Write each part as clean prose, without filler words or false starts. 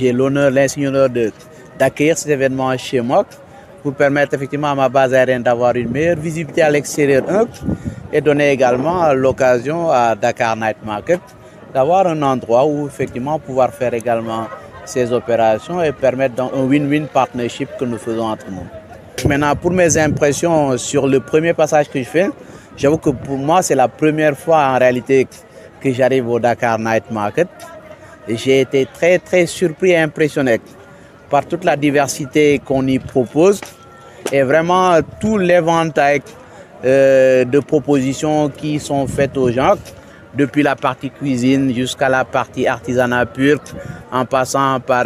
j'ai l'insigne honneur d'accueillir cet événement chez moi pour permettre effectivement à ma base aérienne d'avoir une meilleure visibilité à l'extérieur et donner également l'occasion à Dakar Night Market d'avoir un endroit où effectivement pouvoir faire également ces opérations et permettre donc un win-win partnership que nous faisons entre nous. Maintenant, pour mes impressions sur le premier passage que je fais, j'avoue que pour moi, c'est la première fois en réalité que j'arrive au Dakar Night Market. J'ai été très surpris et impressionné par toute la diversité qu'on y propose et vraiment tout l'éventail de propositions qui sont faites aux gens, depuis la partie cuisine jusqu'à la partie artisanat pur, en passant par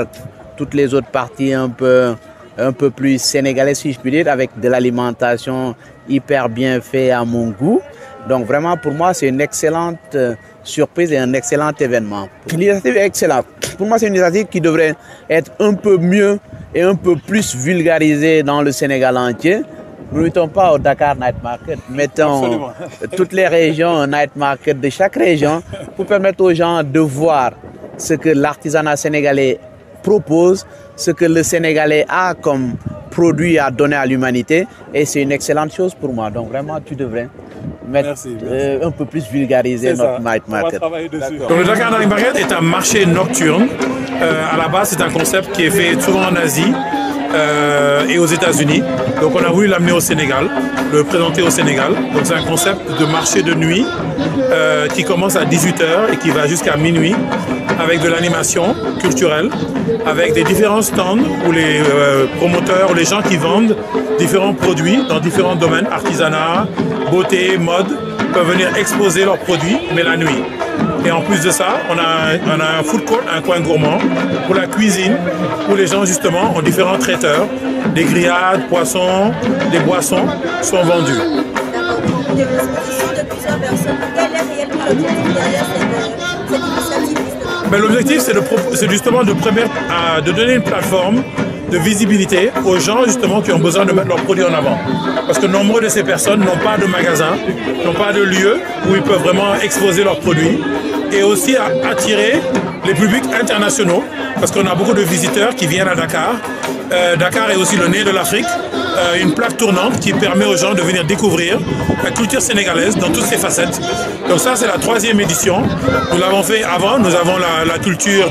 toutes les autres parties un peu plus sénégalaises, si je puis dire, avec de l'alimentation hyper bien faite à mon goût. Donc vraiment pour moi c'est une excellente surprise et un excellent événement. L'initiative est excellente. Pour moi c'est une initiative qui devrait être un peu mieux et un peu plus vulgarisée dans le Sénégal entier. Nous ne mettons pas au Dakar Night Market, mettons toutes les régions un Night Market de chaque région pour permettre aux gens de voir ce que l'artisanat sénégalais propose, ce que le Sénégalais a comme produit à donner à l'humanité et c'est une excellente chose pour moi. Donc vraiment tu devrais mettre un peu plus vulgariser notre Night Market. Donc le Dakar Night Market est un marché nocturne. À la base c'est un concept qui est fait souvent en Asie et aux États-Unis. Donc on a voulu l'amener au Sénégal, le présenter au Sénégal. Donc c'est un concept de marché de nuit qui commence à 18 h et qui va jusqu'à minuit avec de l'animation culturelle, avec des différents stands où les promoteurs, les gens qui vendent différents produits dans différents domaines, artisanat, beauté, mode, peuvent venir exposer leurs produits, mais la nuit. Et en plus de ça, on a un food court, un coin gourmand pour la cuisine, où les gens justement ont différents traiteurs, des grillades, poissons, des boissons sont vendus. Des expositions de plusieurs personnes. Quel est réellement l'objectif derrière cette initiative? L'objectif, c'est justement de donner une plateforme de visibilité aux gens justement qui ont besoin de mettre leurs produits en avant. Parce que nombreux de ces personnes n'ont pas de magasin, n'ont pas de lieu où ils peuvent vraiment exposer leurs produits et aussi attirer les publics internationaux parce qu'on a beaucoup de visiteurs qui viennent à Dakar. Dakar est aussi le nez de l'Afrique, une plaque tournante qui permet aux gens de venir découvrir la culture sénégalaise dans toutes ses facettes. Donc ça c'est la 3e édition. Nous l'avons fait avant, nous avons la culture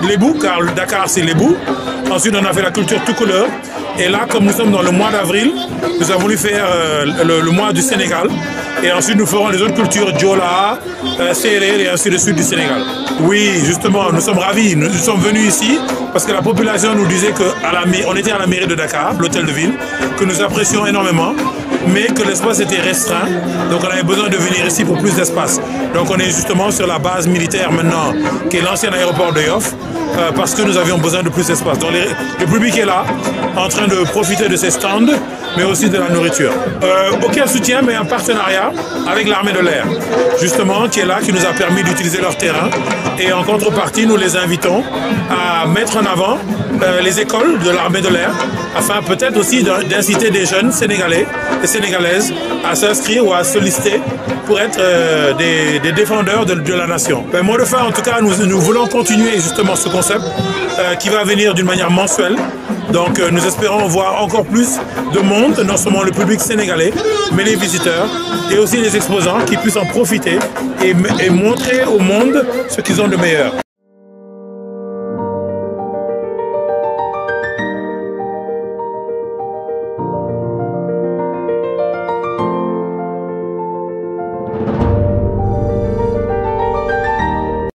lébou, car Dakar c'est lébou. Ensuite on a fait la culture tout couleur. Et là, comme nous sommes dans le mois d'avril, nous avons voulu faire le mois du Sénégal. Et ensuite, nous ferons les autres cultures, Diola, Sérère et ainsi de suite du Sénégal. Oui, justement, nous sommes ravis. Nous sommes venus ici parce que la population nous disait qu'on était à la mairie de Dakar, l'hôtel de ville, que nous apprécions énormément, mais que l'espace était restreint. Donc, on avait besoin de venir ici pour plus d'espace. Donc, on est justement sur la base militaire maintenant, qui est l'ancien aéroport de Yoff, parce que nous avions besoin de plus d'espace. Donc, le public est là, en train de profiter de ces stands, mais aussi de la nourriture. Aucun soutien, mais un partenariat avec l'armée de l'air, justement, qui est là, qui nous a permis d'utiliser leur terrain. Et en contrepartie, nous les invitons à mettre en avant les écoles de l'armée de l'air, afin peut-être aussi d'inciter des jeunes Sénégalais et Sénégalaises à s'inscrire ou à solliciter pour être des défendeurs de la nation. Mot de fin, en tout cas, nous voulons continuer justement ce concept qui va venir d'une manière mensuelle. Donc nous espérons voir encore plus de monde, non seulement le public sénégalais, mais les visiteurs et aussi les exposants qui puissent en profiter et montrer au monde ce qu'ils ont de meilleur.